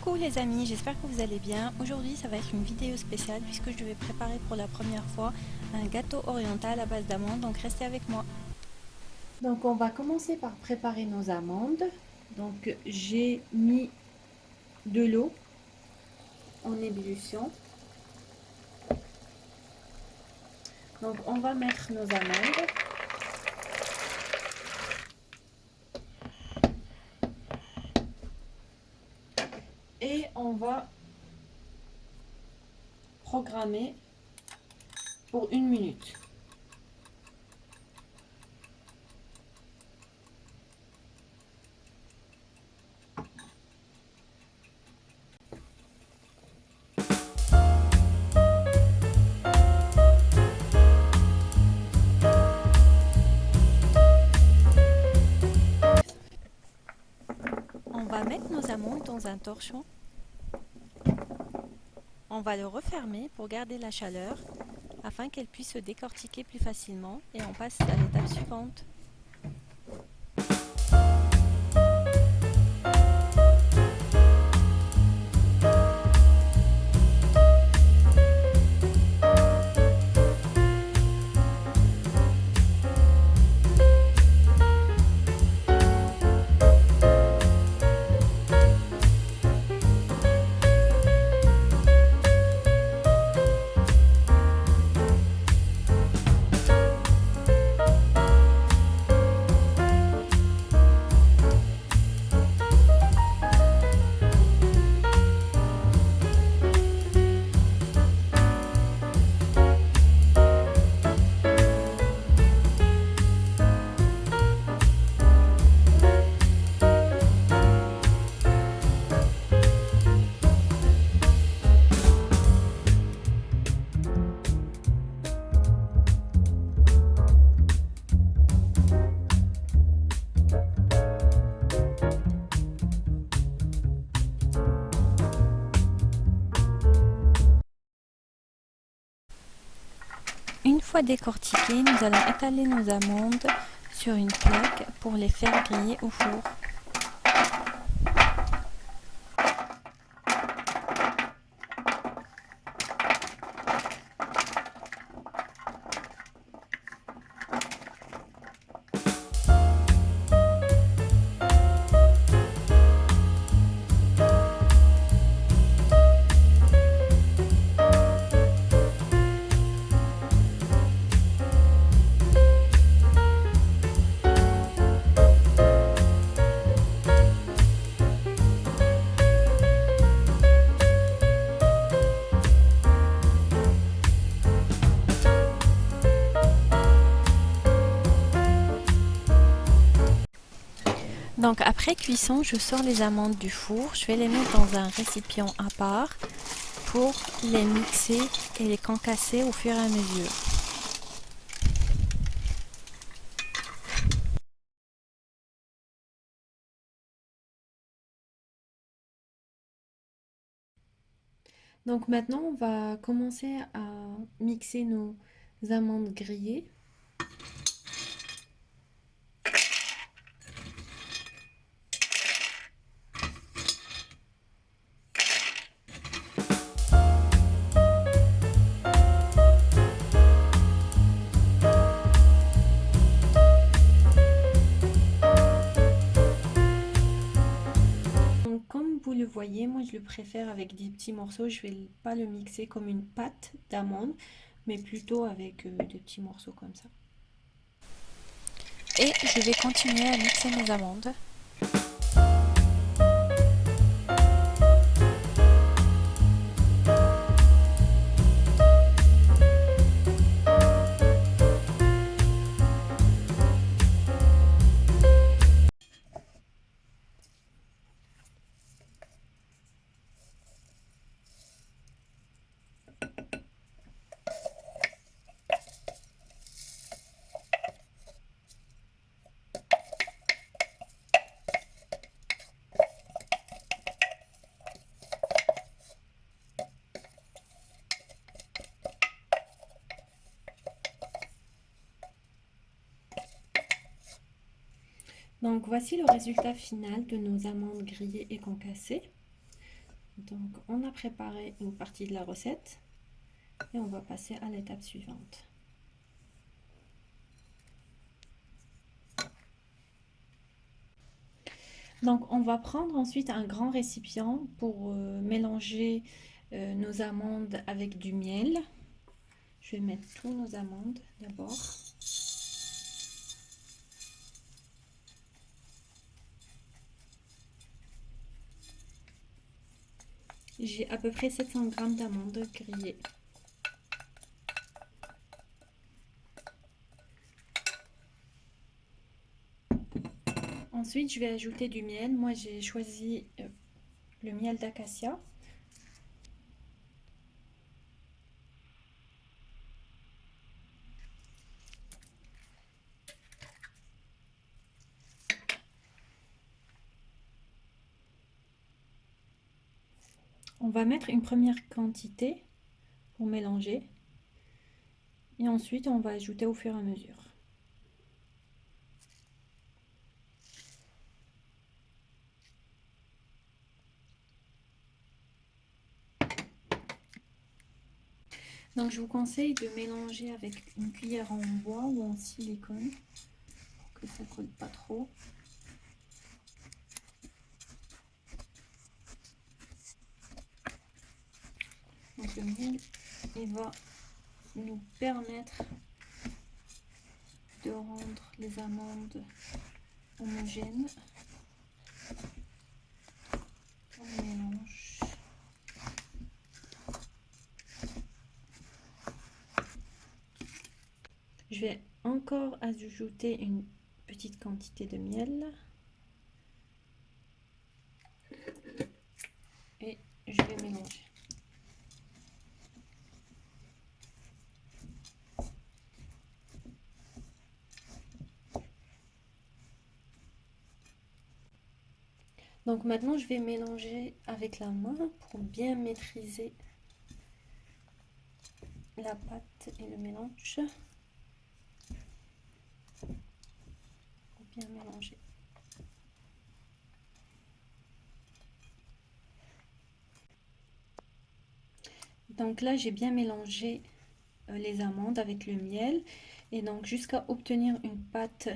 Coucou les amis, j'espère que vous allez bien. Aujourd'hui ça va être une vidéo spéciale puisque je vais préparer pour la première fois un gâteau oriental à base d'amandes, donc restez avec moi. Donc, on va commencer par préparer nos amandes. Donc, j'ai mis de l'eau en ébullition. Donc, on va mettre nos amandes. Et on va programmer pour 1 minute. On va mettre nos amandes dans un torchon. On va le refermer pour garder la chaleur afin qu'elles puissent se décortiquer plus facilement et on passe à l'étape suivante. Une fois décortiquées, nous allons étaler nos amandes sur une plaque pour les faire griller au four. Donc après cuisson, je sors les amandes du four, je vais les mettre dans un récipient à part pour les mixer et les concasser au fur et à mesure. Donc, maintenant, on va commencer à mixer nos amandes grillées. Donc, comme vous le voyez, moi je le préfère avec des petits morceaux. Je vais pas le mixer comme une pâte d'amande, mais plutôt avec des petits morceaux comme ça. Et je vais continuer à mixer mes amandes. Donc voici le résultat final de nos amandes grillées et concassées. Donc on a préparé une partie de la recette et on va passer à l'étape suivante. Donc on va prendre ensuite un grand récipient pour mélanger nos amandes avec du miel. Je vais mettre tous nos amandes d'abord. J'ai à peu près 700 g d'amandes grillées. Ensuite, je vais ajouter du miel. Moi, j'ai choisi le miel d'acacia. On va mettre une première quantité pour mélanger. Et ensuite, on va ajouter au fur et à mesure. Donc, je vous conseille de mélanger avec une cuillère en bois ou en silicone pour que ça ne colle pas trop. Donc, le miel, il va nous permettre de rendre les amandes homogènes. On mélange. Je vais encore ajouter une petite quantité de miel. Et je vais mélanger. Donc maintenant, je vais mélanger avec la main pour bien maîtriser la pâte et le mélange. Pour bien mélanger. Donc là, j'ai bien mélangé les amandes avec le miel. Et donc jusqu'à obtenir une pâte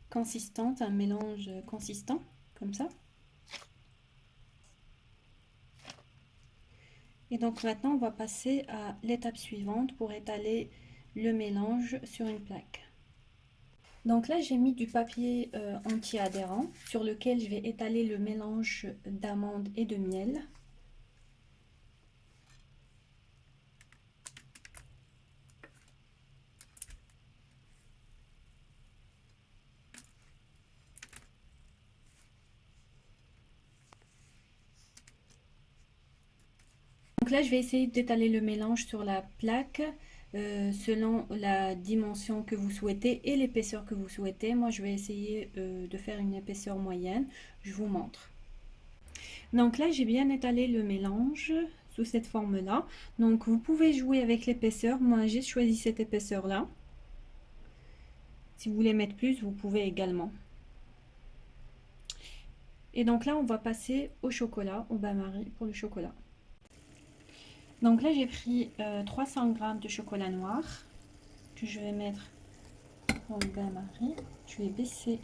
consistante, un mélange consistant, comme ça. Et donc maintenant, on va passer à l'étape suivante pour étaler le mélange sur une plaque. Donc là, j'ai mis du papier anti-adhérent sur lequel je vais étaler le mélange d'amandes et de miel. Donc là, je vais essayer d'étaler le mélange sur la plaque selon la dimension que vous souhaitez et l'épaisseur que vous souhaitez. Moi, je vais essayer de faire une épaisseur moyenne. Je vous montre. Donc là, j'ai bien étalé le mélange sous cette forme-là. Donc, vous pouvez jouer avec l'épaisseur. Moi, j'ai choisi cette épaisseur-là. Si vous voulez mettre plus, vous pouvez également. Et donc là, on va passer au chocolat, au bain-marie pour le chocolat. Donc là, j'ai pris 300 g de chocolat noir que je vais mettre dans le bain-marie. Je vais baisser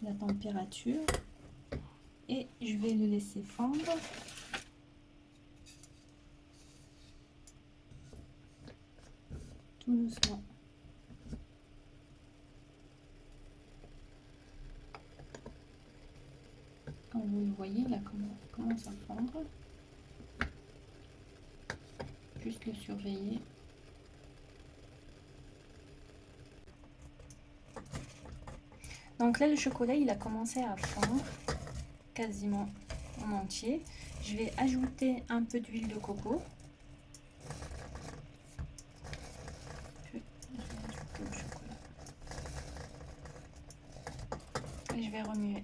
la température et je vais le laisser fondre. Tout doucement. Comme vous le voyez, il commence à fondre. Juste le surveiller. Donc là, le chocolat, il a commencé à fondre quasiment en entier. Je vais ajouter un peu d'huile de coco. Je vais ajouter le chocolat. Et je vais remuer.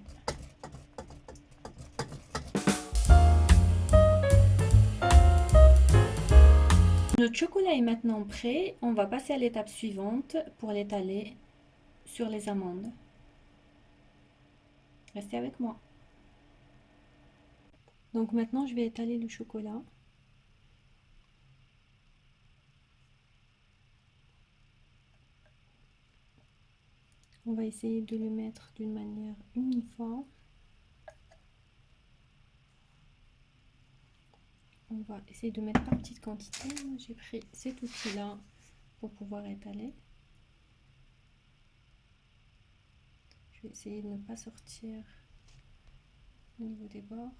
Notre chocolat est maintenant prêt. On va passer à l'étape suivante pour l'étaler sur les amandes. Restez avec moi. Donc maintenant, je vais étaler le chocolat. On va essayer de le mettre d'une manière uniforme. On va essayer de mettre par petite quantité. J'ai pris cet outil-là pour pouvoir étaler. Je vais essayer de ne pas sortir au niveau des bords.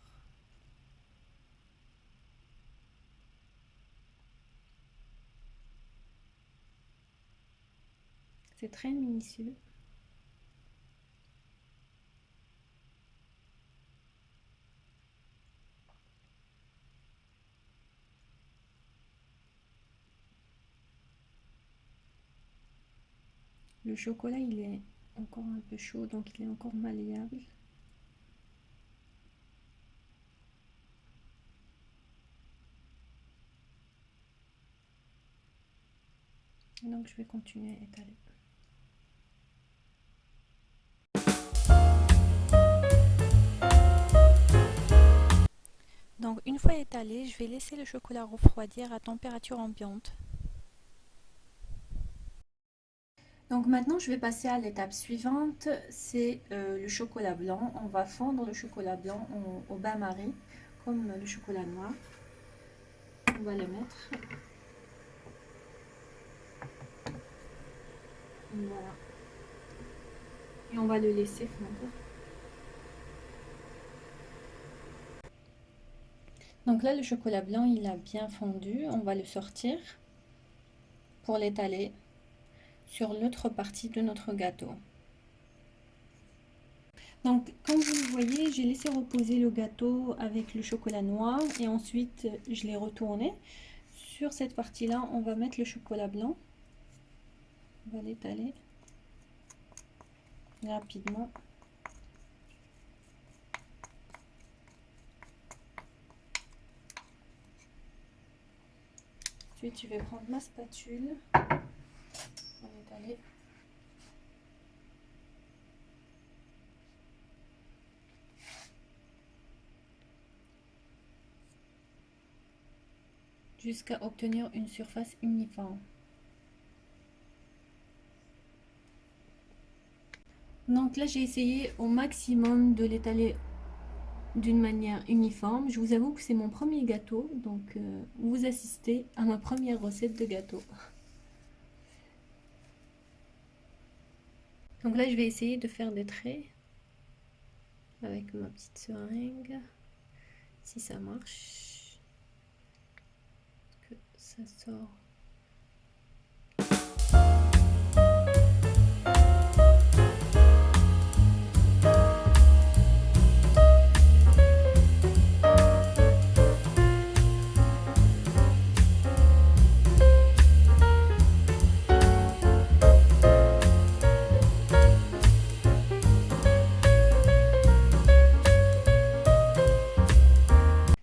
C'est très minutieux. Le chocolat, il est encore un peu chaud, donc il est encore malléable. Donc je vais continuer à étaler. Donc une fois étalé, je vais laisser le chocolat refroidir à température ambiante. Donc maintenant, je vais passer à l'étape suivante, c'est le chocolat blanc. On va fondre le chocolat blanc au bain-marie, comme le chocolat noir. On va le mettre. Voilà. Et on va le laisser fondre. Donc là, le chocolat blanc, il a bien fondu. On va le sortir pour l'étaler sur l'autre partie de notre gâteau. Donc, comme vous le voyez, j'ai laissé reposer le gâteau avec le chocolat noir et ensuite je l'ai retourné. Sur cette partie-là, on va mettre le chocolat blanc. On va l'étaler rapidement. Ensuite, je vais prendre ma spatule. On va l'étaler. Jusqu'à obtenir une surface uniforme. Donc là, j'ai essayé au maximum de l'étaler d'une manière uniforme. Je vous avoue que c'est mon premier gâteau, donc vous assistez à ma première recette de gâteau. Donc là, je vais essayer de faire des traits avec ma petite seringue, si ça marche, que ça sort.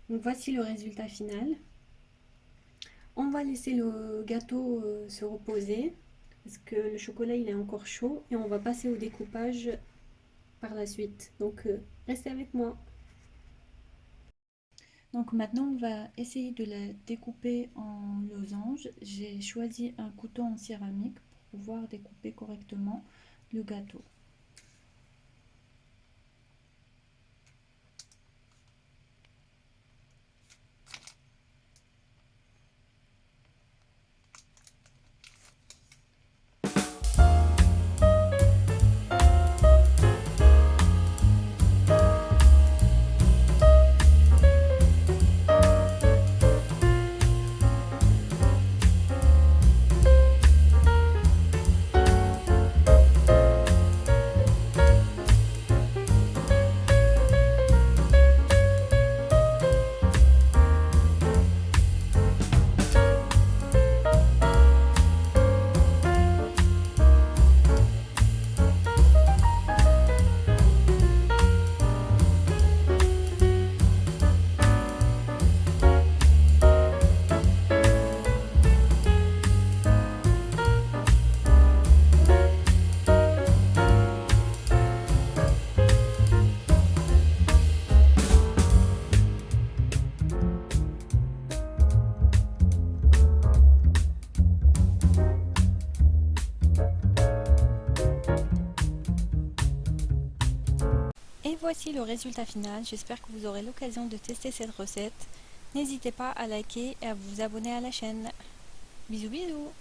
Donc voici le résultat final. On va laisser le gâteau se reposer parce que le chocolat il est encore chaud et on va passer au découpage par la suite. Donc restez avec moi. Donc maintenant on va essayer de la découper en losange. J'ai choisi un couteau en céramique pour pouvoir découper correctement le gâteau. voici le résultat final. J'espère que vous aurez l'occasion de tester cette recette. N'hésitez pas à liker et à vous abonner à la chaîne. Bisous bisous.